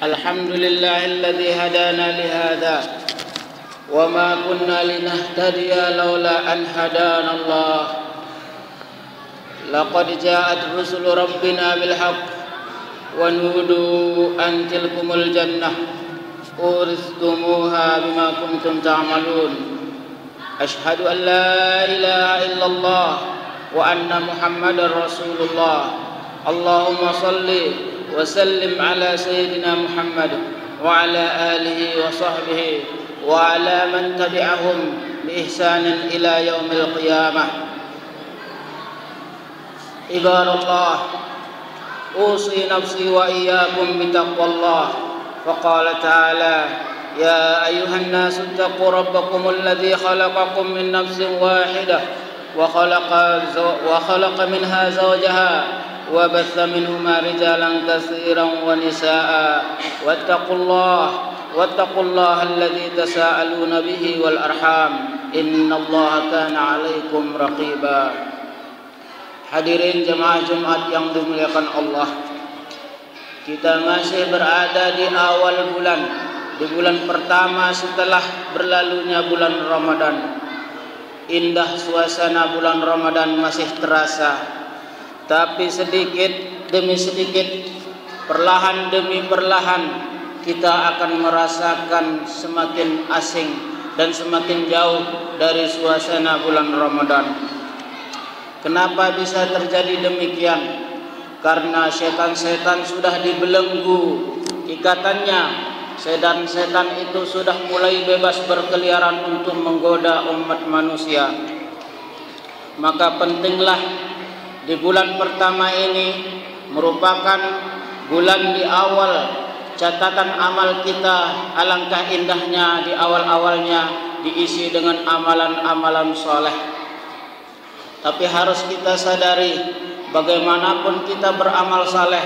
الحمد لله الذي هدانا لهذا وما كنا لنهتدي لولا أن هدانا الله لقد جاءت رسل ربنا بالحق ونودوا أن تلكم الجنة أورثتموها بما كنتم تعملون أشهد أن لا إله إلا الله وأن محمدا رسول الله اللهم صل وسلم على سيدنا محمد وعلى آله وصحبه وعلى من تبعهم بإحسان إلى يوم القيامة عباد الله أوصي نفسي وإياكم بتقوى الله فقال تعالى يا أيها الناس اتقوا ربكم الذي خلقكم من نفس واحدة وخلق منها زوجها وبث منهما رجالا كثيرا ونساء واتقوا الله الذي تساءلون به والأرحام إن الله كان عليكم رقيبا. Hadirin jemaah Jumat yang dimuliakan Allah, kita masih berada di awal bulan, di bulan pertama setelah berlalunya bulan Ramadan. Indah suasana bulan Ramadan masih terasa, tapi sedikit demi sedikit, perlahan demi perlahan, kita akan merasakan semakin asing dan semakin jauh dari suasana bulan Ramadan. Kenapa bisa terjadi demikian? Karena setan-setan sudah dibelenggu ikatannya. Setan-setan itu sudah mulai bebas berkeliaran untuk menggoda umat manusia. Maka pentinglah di bulan pertama ini merupakan bulan di awal catatan amal kita. Alangkah indahnya di awal-awalnya diisi dengan amalan-amalan soleh. Tapi harus kita sadari, bagaimanapun kita beramal saleh,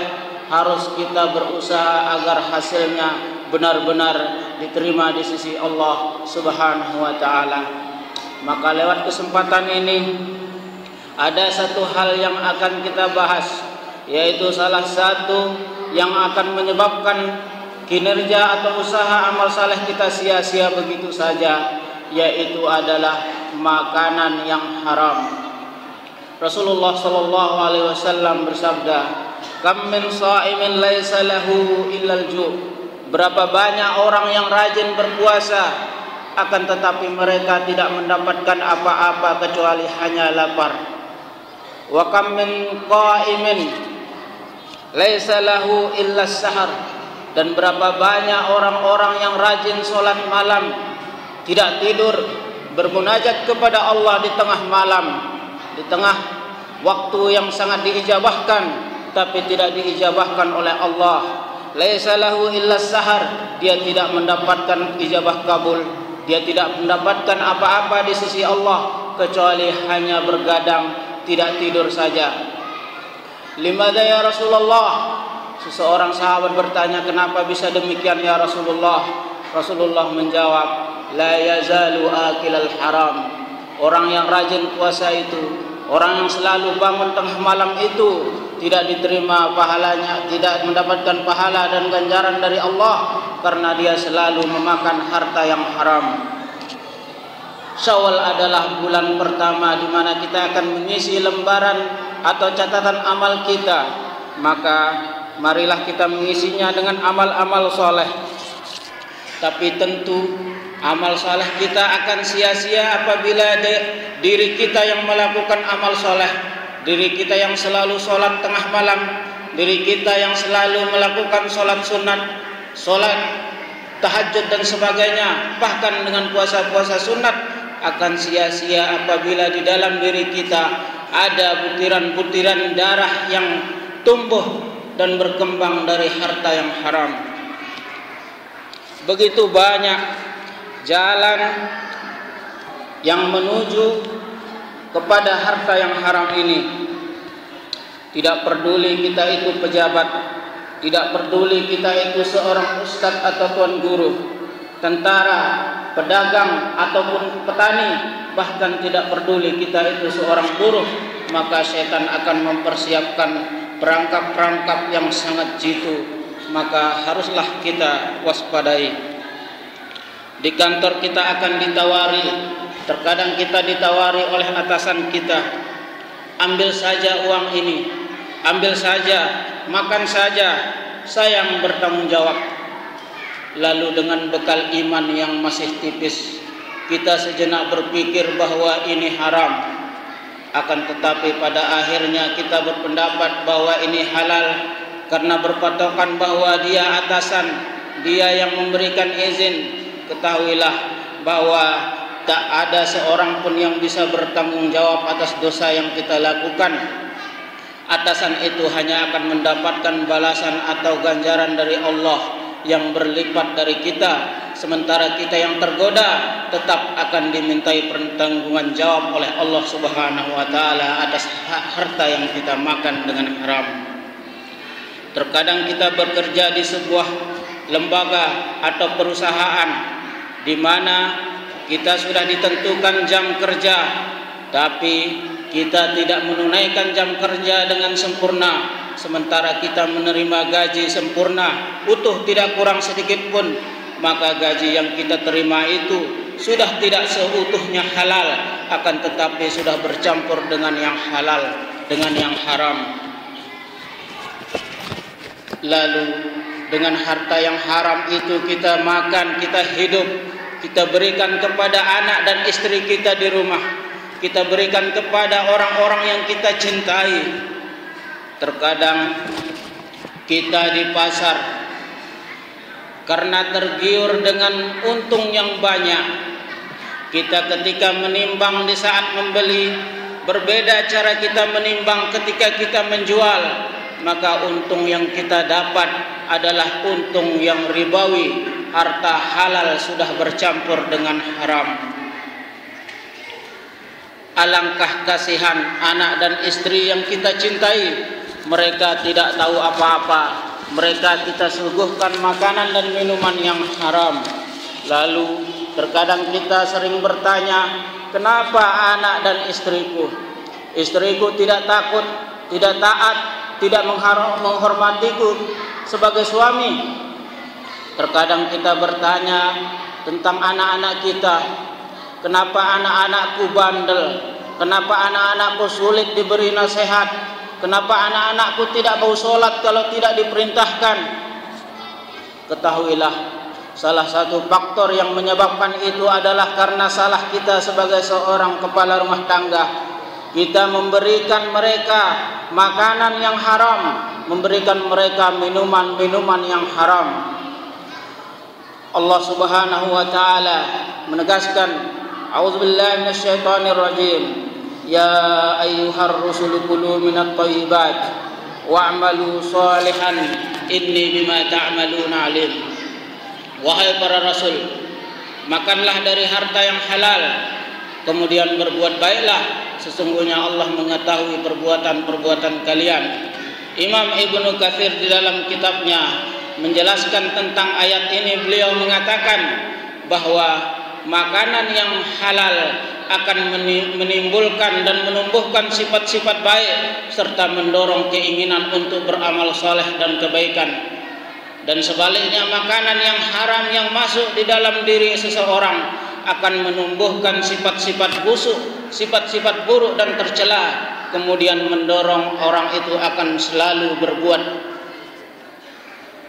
harus kita berusaha agar hasilnya benar-benar diterima di sisi Allah Subhanahu wa ta'ala. Maka lewat kesempatan ini ada satu hal yang akan kita bahas, yaitu salah satu yang akan menyebabkan kinerja atau usaha amal saleh kita sia-sia begitu saja, yaitu adalah makanan yang haram. Rasulullah sallallahu alaihi wasallam bersabda, "Kam min sha'imin laisa lahu illal ju'." Berapa banyak orang yang rajin berpuasa, akan tetapi mereka tidak mendapatkan apa-apa kecuali hanya lapar. Wa kam min qa'imin laisa lahu illas sahar. Dan berapa banyak orang-orang yang rajin salat malam, tidak tidur, bermunajat kepada Allah di tengah malam, di tengah waktu yang sangat diijabahkan, tapi tidak diijabahkan oleh Allah. Laisa lahu illas sahar, dia tidak mendapatkan ijabah kabul, dia tidak mendapatkan apa-apa di sisi Allah kecuali hanya bergadang, tidak tidur saja. Limadza ya Rasulullah? Seseorang sahabat bertanya, kenapa bisa demikian ya Rasulullah? Rasulullah menjawab, la yazalu akilal haram. Orang yang rajin puasa itu, orang yang selalu bangun tengah malam itu tidak diterima pahalanya, tidak mendapatkan pahala dan ganjaran dari Allah karena dia selalu memakan harta yang haram. Syawal adalah bulan pertama di mana kita akan mengisi lembaran atau catatan amal kita. Maka marilah kita mengisinya dengan amal-amal soleh. Tapi tentu amal soleh kita akan sia-sia apabila diri kita yang melakukan amal soleh, diri kita yang selalu sholat tengah malam, diri kita yang selalu melakukan sholat sunat, sholat tahajud dan sebagainya, bahkan dengan puasa-puasa sunat, akan sia-sia apabila di dalam diri kita ada butiran-butiran darah yang tumbuh dan berkembang dari harta yang haram. Begitu banyak jalan yang menuju kepada harta yang haram ini. Tidak peduli kita itu pejabat, tidak peduli kita itu seorang ustadz atau tuan guru, tentara, pedagang ataupun petani, bahkan tidak peduli kita itu seorang buruh, maka setan akan mempersiapkan perangkap-perangkap yang sangat jitu maka haruslah kita waspadai. Di kantor kita akan ditawari, terkadang kita ditawari oleh atasan kita, ambil saja uang ini, ambil saja, makan saja, saya yang bertanggung jawab. Lalu dengan bekal iman yang masih tipis, kita sejenak berpikir bahwa ini haram. Akan tetapi pada akhirnya kita berpendapat bahwa ini halal, karena berpatokan bahwa dia atasan, dia yang memberikan izin. Ketahuilah bahwa tak ada seorang pun yang bisa bertanggung jawab atas dosa yang kita lakukan. Atasan itu hanya akan mendapatkan balasan atau ganjaran dari Allah yang berlipat dari kita, sementara kita yang tergoda tetap akan dimintai pertanggungan jawab oleh Allah Subhanahu wa taala atas harta yang kita makan dengan haram. Terkadang kita bekerja di sebuah lembaga atau perusahaan di mana kita sudah ditentukan jam kerja, tapi kita tidak menunaikan jam kerja dengan sempurna, sementara kita menerima gaji sempurna, utuh, tidak kurang sedikit pun, maka gaji yang kita terima itu sudah tidak seutuhnya halal, akan tetapi sudah bercampur dengan yang halal, dengan yang haram. Lalu dengan harta yang haram itu kita makan, kita hidup, kita berikan kepada anak dan istri kita di rumah, kita berikan kepada orang-orang yang kita cintai. Terkadang kita di pasar karena tergiur dengan untung yang banyak, kita ketika menimbang di saat membeli berbeda cara kita menimbang ketika kita menjual, maka untung yang kita dapat adalah untung yang ribawi. Harta halal sudah bercampur dengan haram. Alangkah kasihan anak dan istri yang kita cintai, mereka tidak tahu apa-apa, mereka kita suguhkan makanan dan minuman yang haram. Lalu terkadang kita sering bertanya, kenapa anak dan istriku tidak takut, tidak taat, tidak menghormatiku sebagai suami? Terkadang kita bertanya tentang anak-anak kita, kenapa anak-anakku bandel, kenapa anak-anakku sulit diberi nasihat, kenapa anak-anakku tidak mau sholat kalau tidak diperintahkan? Ketahuilah, salah satu faktor yang menyebabkan itu adalah karena salah kita sebagai seorang kepala rumah tangga. Kita memberikan mereka makanan yang haram, memberikan mereka minuman-minuman yang haram. Allah Subhanahu wa taala menegaskan, a'udzubillahi minasyaitonir rajim, ya ayyuhar rusul kulu minat thayyibat wa'malu shalihan inni bima ta'maluna alim. Wahai para rasul, makanlah dari harta yang halal, kemudian berbuat baiklah, sesungguhnya Allah mengetahui perbuatan-perbuatan kalian. Imam Ibnu Katsir di dalam kitabnya menjelaskan tentang ayat ini, beliau mengatakan bahwa makanan yang halal akan menimbulkan dan menumbuhkan sifat-sifat baik serta mendorong keinginan untuk beramal saleh dan kebaikan. Dan sebaliknya makanan yang haram yang masuk di dalam diri seseorang akan menumbuhkan sifat-sifat busuk, sifat-sifat buruk dan tercela, kemudian mendorong orang itu akan selalu berbuat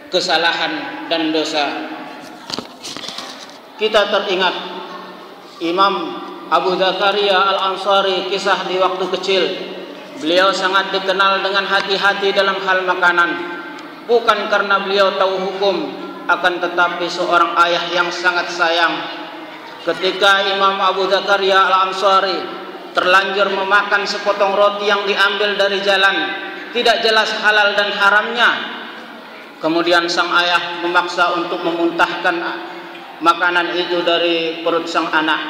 kesalahan dan dosa. Kita teringat Imam Abu Zakaria Al-Ansari, kisah di waktu kecil. Beliau sangat dikenal dengan hati-hati dalam hal makanan, bukan karena beliau tahu hukum, akan tetapi seorang ayah yang sangat sayang. Ketika Imam Abu Zakaria Al-Ansari terlanjur memakan sepotong roti yang diambil dari jalan, tidak jelas halal dan haramnya, kemudian sang ayah memaksa untuk memuntahkan makanan itu dari perut sang anak,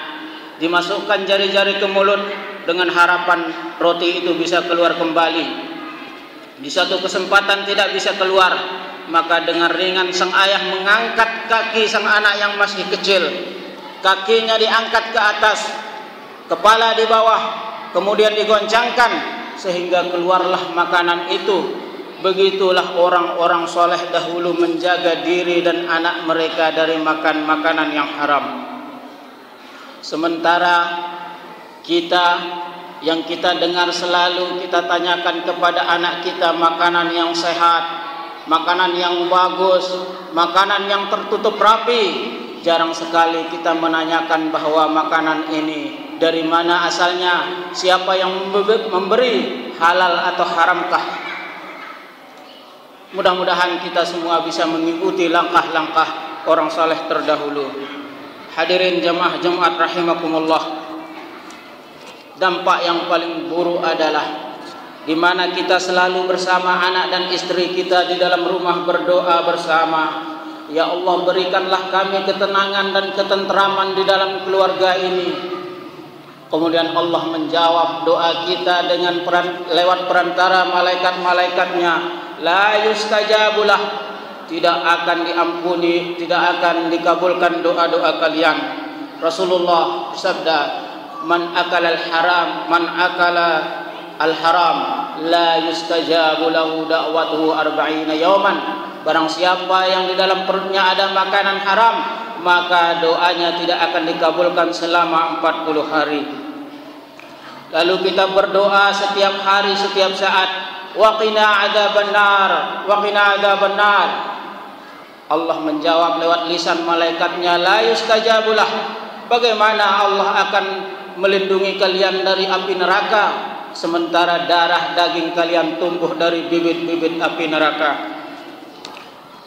dimasukkan jari-jari ke mulut dengan harapan roti itu bisa keluar kembali. Di satu kesempatan tidak bisa keluar, maka dengan ringan sang ayah mengangkat kaki sang anak yang masih kecil. Kakinya diangkat ke atas, kepala di bawah, kemudian digoncangkan sehingga keluarlah makanan itu. begitulah orang-orang soleh dahulu menjaga diri dan anak mereka dari makan makanan yang haram. Sementara kita yang kita dengar selalu, kita tanyakan kepada anak kita makanan yang sehat, makanan yang bagus, makanan yang tertutup rapi. Jarang sekali kita menanyakan bahwa makanan ini dari mana asalnya, siapa yang memberi, halal atau haramkah. Mudah-mudahan kita semua bisa mengikuti langkah-langkah orang saleh terdahulu. Hadirin jamaah Jumat rahimakumullah. Dampak yang paling buruk adalah di mana kita selalu bersama anak dan istri kita di dalam rumah berdoa bersama. Ya Allah, berikanlah kami ketenangan dan ketenteraman di dalam keluarga ini. Kemudian Allah menjawab doa kita dengan lewat perantara malaikat-malaikatnya. La yustajabulah, tidak akan diampuni, tidak akan dikabulkan doa-doa kalian. Rasulullah bersabda, man akala al-haram la yustajabu lahu da'watuhu 40 yawman. Barang siapa yang di dalam perutnya ada makanan haram, maka doanya tidak akan dikabulkan selama 40 hari. Lalu kita berdoa setiap hari, setiap saat, wa qina adzabannar, wa qina adzabannar. Allah menjawab lewat lisan malaikatnya, la yustajabulah. Bagaimana Allah akan melindungi kalian dari api neraka, sementara darah daging kalian tumbuh dari bibit-bibit api neraka.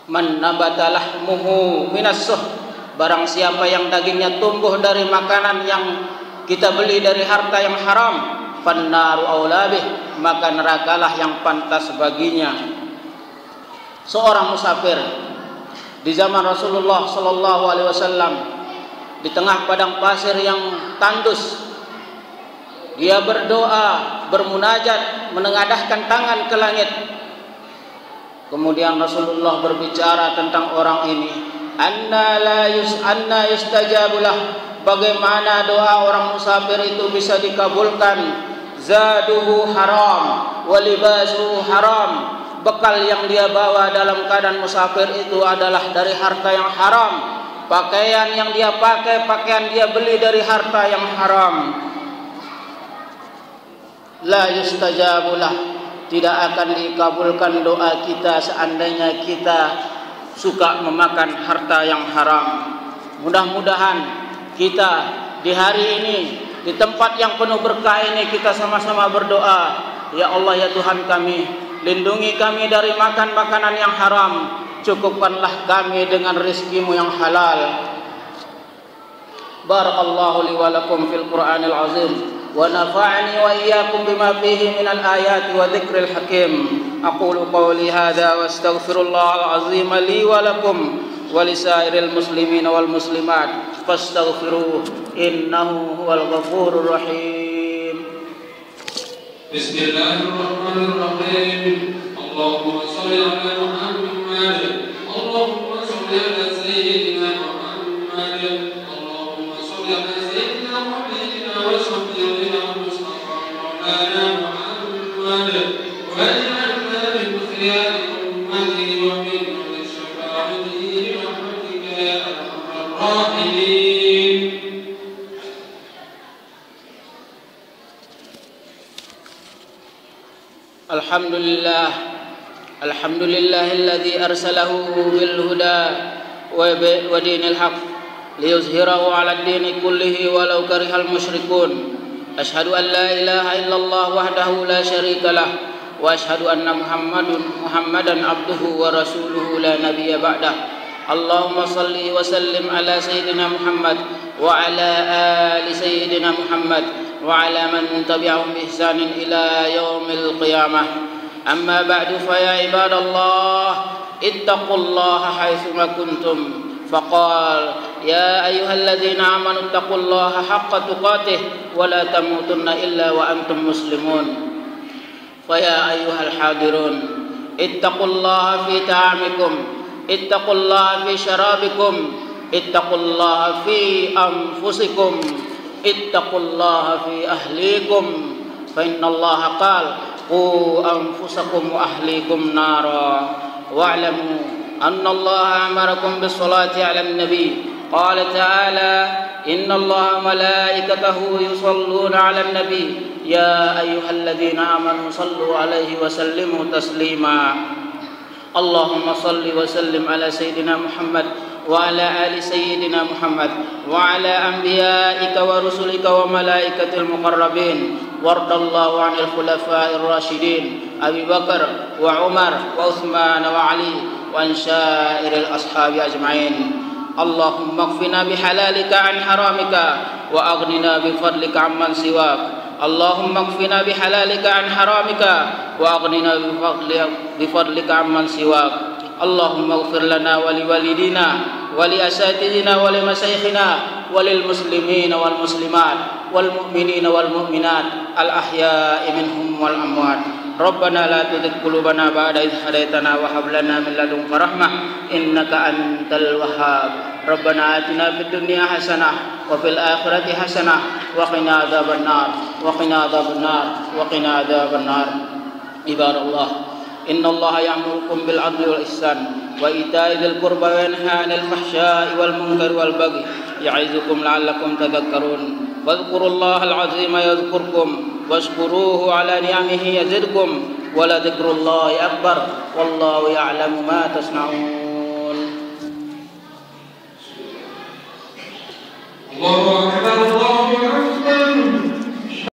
Man nabata lahmuhu minas suh, barang siapa yang dagingnya tumbuh dari makanan yang kita beli dari harta yang haram, fannaru aulabih, maka nerakalah yang pantas baginya. Seorang musafir di zaman Rasulullah sallallahu alaihi wasallam di tengah padang pasir yang tandus, dia berdoa, bermunajat, menengadahkan tangan ke langit. Kemudian Rasulullah berbicara tentang orang ini. Anna yustajabulah, bagaimana doa orang musafir itu bisa dikabulkan. Zaduhu haram wa libasuhu haram, bekal yang dia bawa dalam keadaan musafir itu adalah dari harta yang haram. Pakaian yang dia pakai, pakaian dia beli dari harta yang haram. La yustajabulah, tidak akan dikabulkan doa kita seandainya kita suka memakan harta yang haram. Mudah-mudahan kita di hari ini, di tempat yang penuh berkah ini, kita sama-sama berdoa, ya Allah ya Tuhan kami, lindungi kami dari makan makanan yang haram, cukupkanlah kami dengan rizkimu yang halal. Barakallahu li wa lakum fil Qur'anil azim, wa nafa'ani wa iyyakum bima fihi minal ayati wa dzikril hakim. Aqulu qawli hadza wa astaghfirullahal azim li wa lakum wa lisairil muslimin wal muslimat fastaghfiruhu innahu huwal ghafurur rahim. Bismillahirrahmanirrahim. Allahumma shalli ala Muhammad, Allahumma shalli ala sayyidina Muhammad, Allahumma shalli ala sayyidina Muhammadin wa shafi'ina Mustafa maulana Muhammad, wa ij'alna min khiyari ummati wa min syafa'atihi wa rahmatika ya arhamar rahimin. Alhamdulillahilladzi arsalahu bil huda wa dinil haq liyuzhirahu 'ala ad-dini kullihi walau karihal musyrikun. Asyhadu an la ilaha illallah wahdahu la syarika lah wa asyhadu anna Muhammadan abduhu wa rasuluhu la nabiyya ba'dah. Allahumma salli wa sallim ala sayyidina Muhammad wa ala ali sayyidina Muhammad وعلى من تبعهم بإحسان إلى يوم القيامة. أما بعد فيا عباد الله اتقوا الله حيثما كنتم، فقال يا أيها الذين آمنوا اتقوا الله حق تقاته ولا تموتن إلا وأنتم مسلمون. فيا أيها الحاضرون اتقوا الله في طعامكم، اتقوا الله في شرابكم، اتقوا الله في أنفسكم، اتقوا الله في أهليكم، فإن الله قال قوا أنفسكم وأهليكم نارا واعلموا أن الله أمركم بالصلاة على النبي قال تعالى إن الله وملائكته يصلون على النبي يا أيها الذين آمنوا صلوا عليه وسلموا تسليما اللهم صل وسلم على سيدنا محمد وعلى آل سيدنا محمد وعلى أنبيائك ورسلك وملائكة المقربين وارض الله عن الخلفاء الراشدين أبي بكر وعمر وعثمان وعلي وعن سائر الأصحاب أجمعين اللهم اكفنا بحلالك عن حرامك وأغننا بفضلك عمن سواك اللهم اكفنا بحلالك عن حرامك وأغننا بفضلك عمن سواك اللهم اغفر لنا ولوالدينا ولأساتذتنا ولمشايخنا وللمسلمين والمسلمات والمؤمنين والمؤمنات الأحياء منهم والأموات ربنا لا تزغ قلوبنا بعد إذ هديتنا وهب لنا من لدنك رحمة إنك أنت الوهاب ربنا آتنا في الدنيا حسنة وفي الآخرة حسنة وقنا عذاب النار وقنا عذاب النار وقنا عذاب النار عباد الله إن الله يأمركم بالعدل والإحسان وإيتاء ذي القربى وينهى عن الفحشاء والمنكر والبغي يعظكم لعلكم تذكرون واذكروا الله العظيم يذكركم واشكروه على نعمه يزدكم ولذكر الله أكبر والله يعلم ما تصنعون الله أكبر